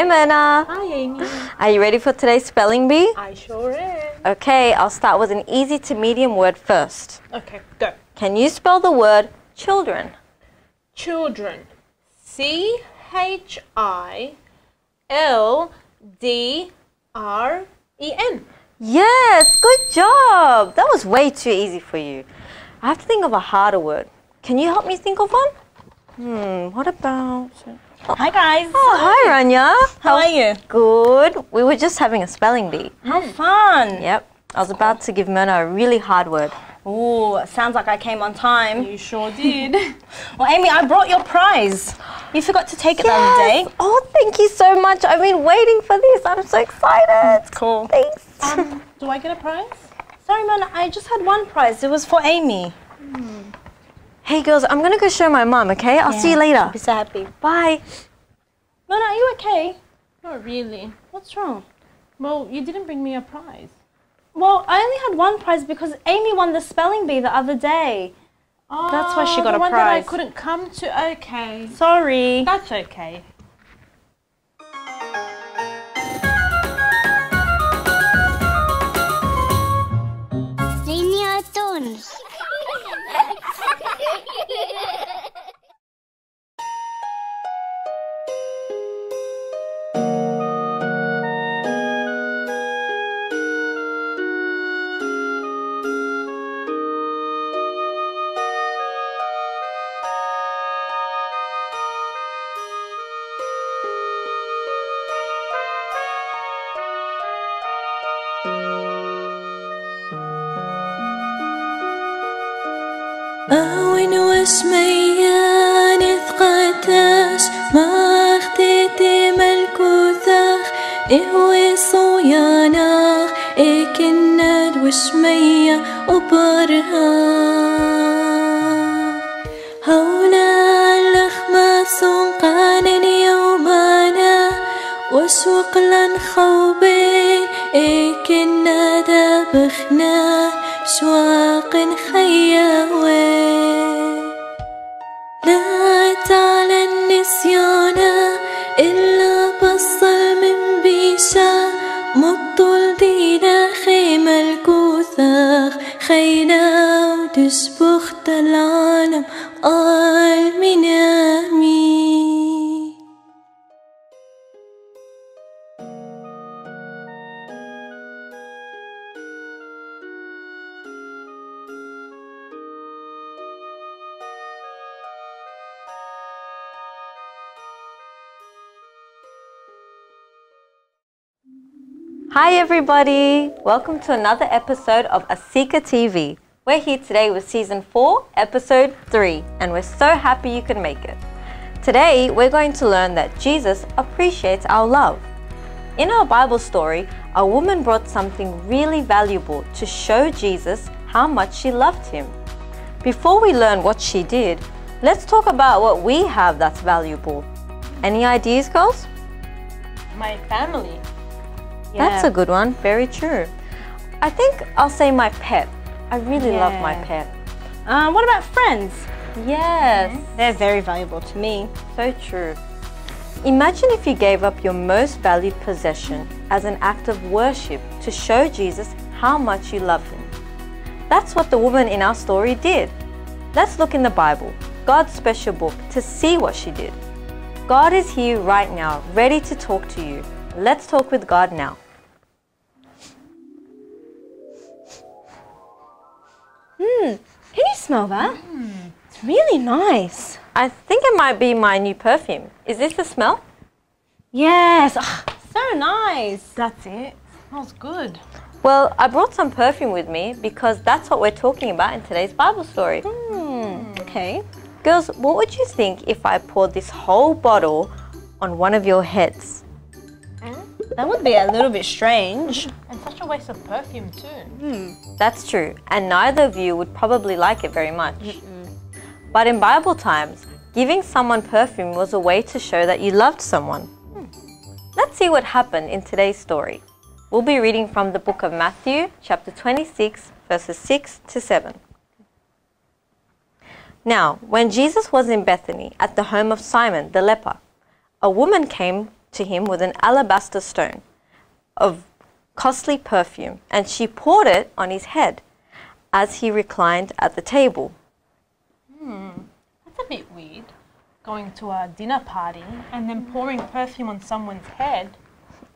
Hi Myrna. Hi Amy. Are you ready for today's spelling bee? I sure am. Okay, I'll start with an easy to medium word first. Okay, go. Can you spell the word children? Children. C-H-I-L-D-R-E-N. Yes, good job. That was way too easy for you. I have to think of a harder word. Can you help me think of one? What about... Hi guys. Oh, hi Rania. How are you? Good. We were just having a spelling bee. How fun. Yep. I was about to give Myrna a really hard word. Ooh, sounds like I came on time. You sure did. Well, Amy, I brought your prize. You forgot to take it the other day. Oh, thank you so much. I've been waiting for this. I'm so excited. Cool. Thanks. Do I get a prize? Sorry, man, I just had one prize. It was for Amy. Hey girls, I'm going to go show my mum, okay? I'll see you later. I'll be so happy. Bye. Mona, are you okay? Not really. What's wrong? Well, you didn't bring me a prize. Well, I only had one prize because Amy won the spelling bee the other day. Oh, That's why she got the a one that I prize. couldn't come to. Okay. Sorry. That's okay. Senior Tones. أوين واسميان إثقاتاش ما اختيتي ملكوثاخ إهوي صوياناخ إكناد واسميا أبرها هولا لخما سنقان يومانا وسوق لن خوبين إكنا دابخنا سواق خياوي لا تعلى النسيان إلا بصل من بيشا مطل دينا خيمة الكوثاخ خينا ودسبخت العالم قال منامي. Hi everybody. Welcome to another episode of Asika TV. We're here today with Season 4, Episode 3, and we're so happy you could make it. Today, we're going to learn that Jesus appreciates our love. In our Bible story, a woman brought something really valuable to show Jesus how much she loved him. Before we learn what she did, let's talk about what we have that's valuable. Any ideas, girls? My family. That's a good one. Very true. I think I'll say my pet. I really love my pet. What about friends? Yes. They're very valuable to me. So true. Imagine if you gave up your most valued possession as an act of worship to show Jesus how much you love him. That's what the woman in our story did. Let's look in the Bible, God's special book, to see what she did. God is here right now, ready to talk to you. Let's talk with God now. Can you smell that? It's really nice. I think it might be my new perfume. Is this the smell? Yes. So nice. That's it. Smells good. Well, I brought some perfume with me because that's what we're talking about in today's Bible story. Okay. Girls, what would you think if I poured this whole bottle on one of your heads? That would be a little bit strange. And such a waste of perfume too. That's true, and neither of you would probably like it very much. But in Bible times, giving someone perfume was a way to show that you loved someone. Let's see what happened in today's story. We'll be reading from the book of Matthew, chapter 26, verses 6 to 7. Now, when Jesus was in Bethany at the home of Simon the leper, a woman came to him with an alabaster stone of costly perfume, and she poured it on his head as he reclined at the table. That's a bit weird. Going to a dinner party and then pouring perfume on someone's head.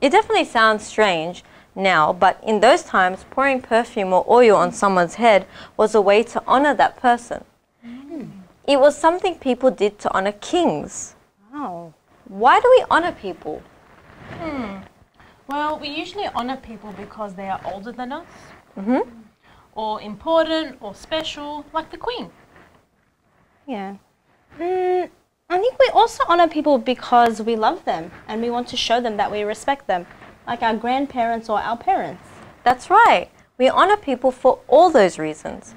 It definitely sounds strange now, but in those times, pouring perfume or oil on someone's head was a way to honor that person. It was something people did to honor kings. Wow. Why do we honor people? Well, we usually honor people because they are older than us, or important, or special, like the Queen. Yeah. I think we also honor people because we love them and we want to show them that we respect them, like our grandparents or our parents. That's right. We honor people for all those reasons.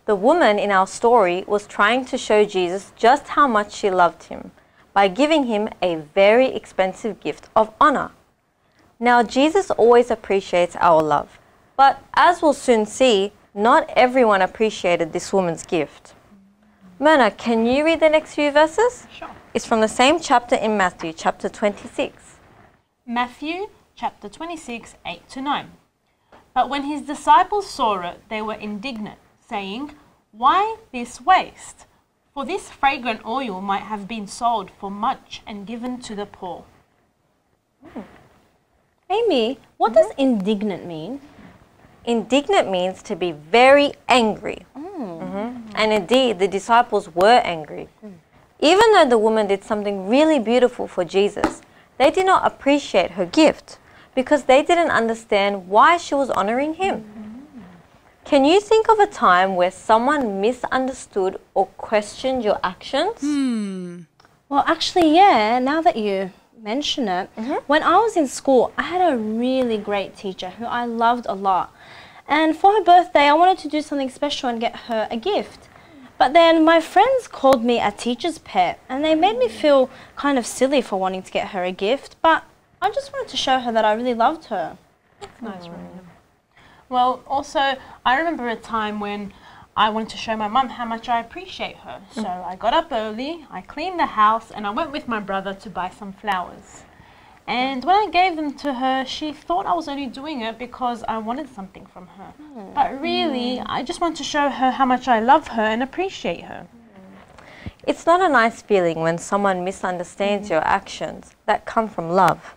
The woman in our story was trying to show Jesus just how much she loved him by giving him a very expensive gift of honor. Now, Jesus always appreciates our love, but as we'll soon see, not everyone appreciated this woman's gift. Myrna, can you read the next few verses? Sure. It's from the same chapter in Matthew, chapter 26. Matthew chapter 26, 8 to 9. But when his disciples saw it, they were indignant, saying, "Why this waste? For this fragrant oil might have been sold for much and given to the poor." Amy, what does indignant mean? Indignant means to be very angry. And indeed, the disciples were angry. Even though the woman did something really beautiful for Jesus, they did not appreciate her gift because they didn't understand why she was honoring him. Can you think of a time where someone misunderstood or questioned your actions? Well, actually, yeah, now that you mention it, when I was in school, I had a really great teacher who I loved a lot. And for her birthday, I wanted to do something special and get her a gift. But then my friends called me a teacher's pet, and they made me feel kind of silly for wanting to get her a gift, but I just wanted to show her that I really loved her. Nice, random. Well, also, I remember a time when I wanted to show my mum how much I appreciate her. So I got up early, I cleaned the house, and I went with my brother to buy some flowers. And when I gave them to her, she thought I was only doing it because I wanted something from her. But really, I just want to show her how much I love her and appreciate her. It's not a nice feeling when someone misunderstands your actions that come from love.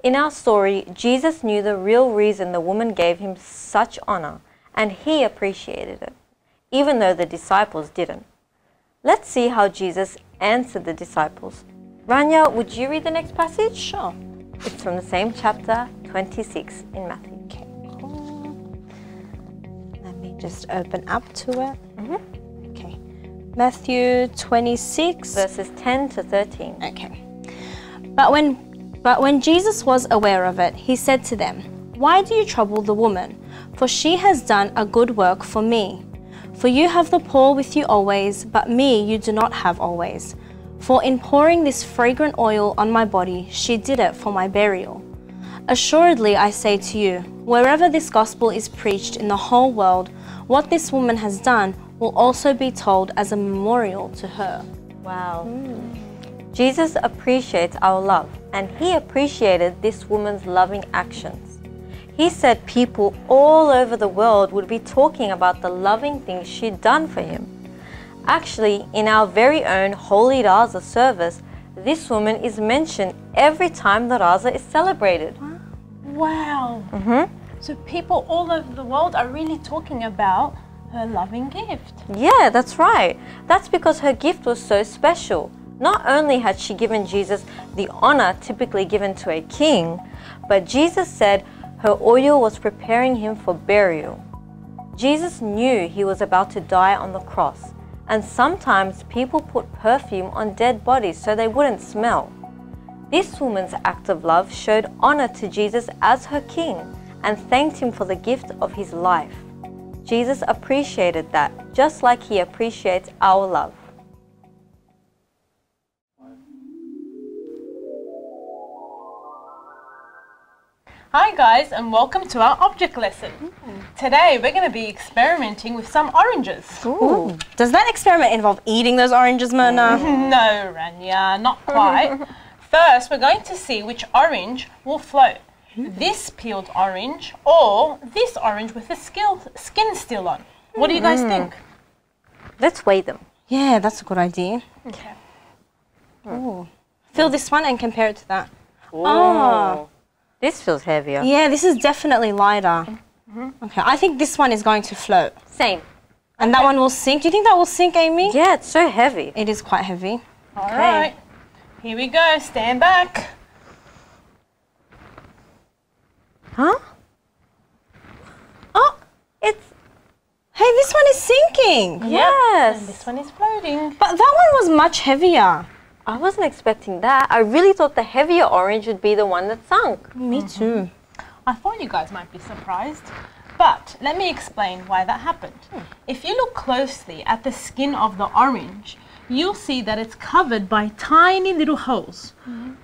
In our story, Jesus knew the real reason the woman gave him such honor, and he appreciated it, even though the disciples didn't. Let's see how Jesus answered the disciples. Rania, would you read the next passage? Sure. It's from the same chapter, 26 in Matthew. Okay, cool. Let me just open up to it. Okay. Matthew 26. Verses 10 to 13. Okay. But when Jesus was aware of it, he said to them, "Why do you trouble the woman? For she has done a good work for me. For you have the poor with you always, but me you do not have always. For in pouring this fragrant oil on my body, she did it for my burial. Assuredly, I say to you, wherever this gospel is preached in the whole world, what this woman has done will also be told as a memorial to her." Wow. Jesus appreciates our love, and he appreciated this woman's loving actions. He said people all over the world would be talking about the loving things she'd done for him. Actually, in our very own Holy Raza service, this woman is mentioned every time the Raza is celebrated. Wow. So people all over the world are really talking about her loving gift. Yeah, that's right. That's because her gift was so special. Not only had she given Jesus the honor typically given to a king, but Jesus said her oil was preparing him for burial. Jesus knew he was about to die on the cross, and sometimes people put perfume on dead bodies so they wouldn't smell. This woman's act of love showed honor to Jesus as her king and thanked him for the gift of his life. Jesus appreciated that, just like he appreciates our love. Hi guys, and welcome to our object lesson. Today we're going to be experimenting with some oranges. Ooh. Does that experiment involve eating those oranges, Myrna? No, Rania, not quite. First, we're going to see which orange will float. This peeled orange or this orange with the skin still on. What do you guys think? Let's weigh them. Yeah, that's a good idea. Okay. Ooh. Feel this one and compare it to that. Ooh. Oh. This feels heavier. Yeah, this is definitely lighter. Okay, I think this one is going to float. Same. And that one will sink. Do you think that will sink, Amy? Yeah, it's so heavy. It is quite heavy. All right. Here we go. Stand back. Huh? Oh, It's... hey, this one is sinking. Yes. And this one is floating. But that one was much heavier. I wasn't expecting that. I really thought the heavier orange would be the one that sunk. Me too. I thought you guys might be surprised. But let me explain why that happened. If you look closely at the skin of the orange, you'll see that it's covered by tiny little holes.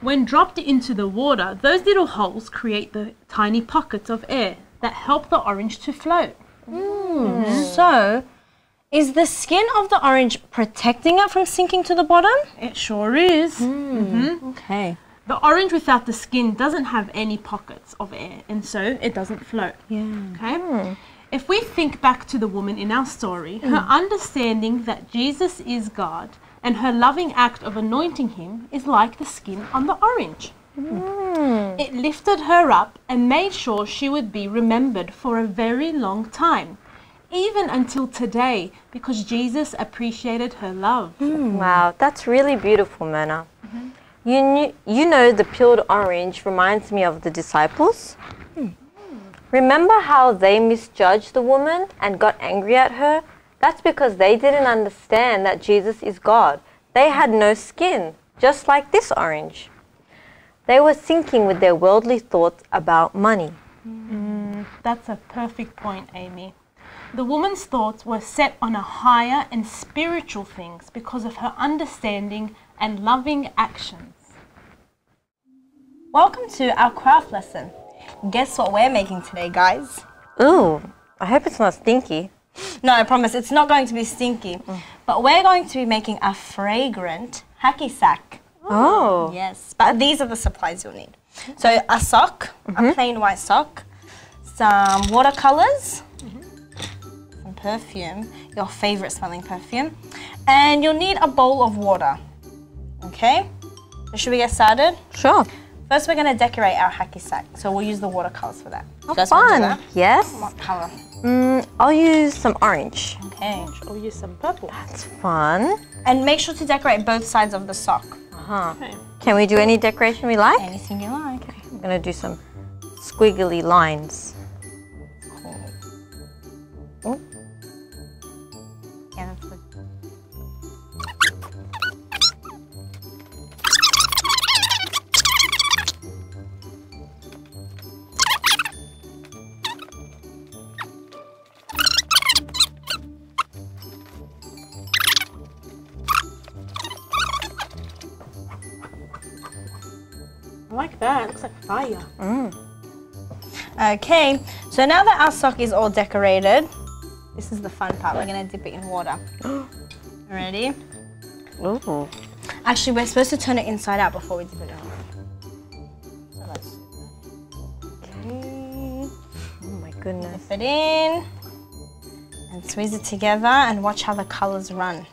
When dropped into the water, those little holes create the tiny pockets of air that help the orange to float. So, is the skin of the orange protecting it from sinking to the bottom? It sure is. Okay. The orange without the skin doesn't have any pockets of air, and so it doesn't float. Yeah. Okay? If we think back to the woman in our story, her understanding that Jesus is God and her loving act of anointing him is like the skin on the orange. It lifted her up and made sure she would be remembered for a very long time, even until today, because Jesus appreciated her love. Wow, that's really beautiful, Mona. You know the peeled orange reminds me of the disciples. Remember how they misjudged the woman and got angry at her? That's because they didn't understand that Jesus is God. They had no skin, just like this orange. They were sinking with their worldly thoughts about money. That's a perfect point, Amy. The woman's thoughts were set on a higher and spiritual things because of her understanding and loving actions. Welcome to our craft lesson. Guess what we're making today, guys? Ooh, I hope it's not stinky. No, I promise it's not going to be stinky. But we're going to be making a fragrant hacky sack. Oh. Yes, but these are the supplies you'll need. So a sock, a plain white sock, some watercolors, some perfume, your favorite smelling perfume, and you'll need a bowl of water. Okay? So should we get started? Sure. First, we're going to decorate our hacky sack. So we'll use the watercolors for that. Oh, Just wanna do fun. that? Yes. What color? I'll use some orange. Okay. I'll use some purple. That's fun. And make sure to decorate both sides of the sock. Okay. Can we do any decoration we like? Anything you like. I'm going to do some squiggly lines. Oh. Yeah, that's good. I like that. It looks like fire. Okay, so now that our sock is all decorated, this is the fun part. We're going to dip it in water. Ready? Ooh. Actually, we're supposed to turn it inside out before we dip it in water. So let's Okay. Oh my goodness. dip it in and squeeze it together and watch how the colors run.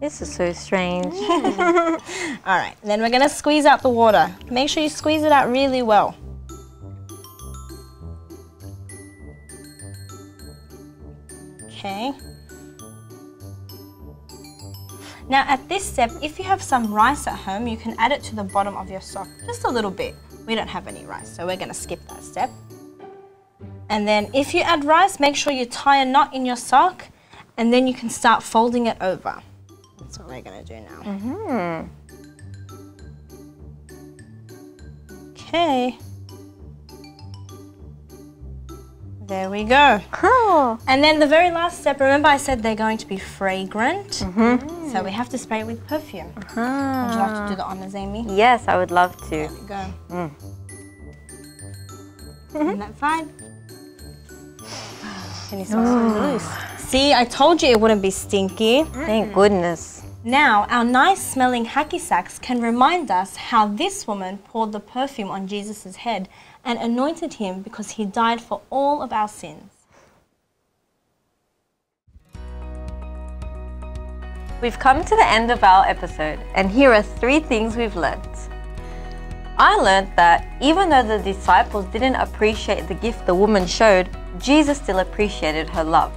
This is so strange. All right, then we're going to squeeze out the water. Make sure you squeeze it out really well. Okay. Now at this step, if you have some rice at home, you can add it to the bottom of your sock, just a little bit. We don't have any rice, so we're going to skip that step. And then if you add rice, make sure you tie a knot in your sock, and then you can start folding it over. That's what we're going to do now. Okay. There we go. Oh. And then the very last step, remember I said they're going to be fragrant? So we have to spray it with perfume. Would you like to do the honors, Amy? Yes, I would love to. There we go. On that side. Can you smell it? See, I told you it wouldn't be stinky. Thank goodness. Now, our nice smelling hacky sacks can remind us how this woman poured the perfume on Jesus' head and anointed him because he died for all of our sins. We've come to the end of our episode, and here are 3 things we've learnt. I learnt that even though the disciples didn't appreciate the gift the woman showed, Jesus still appreciated her love.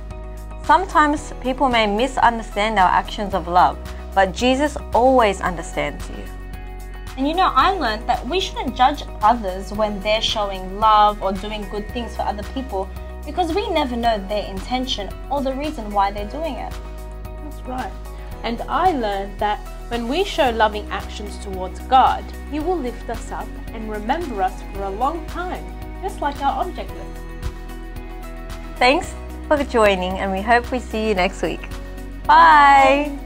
Sometimes people may misunderstand our actions of love, but Jesus always understands you. And I learned that we shouldn't judge others when they're showing love or doing good things for other people, because we never know their intention or the reason why they're doing it. That's right. And I learned that when we show loving actions towards God, He will lift us up and remember us for a long time, just like our object lesson. Thanks for joining, and we hope we see you next week. Bye!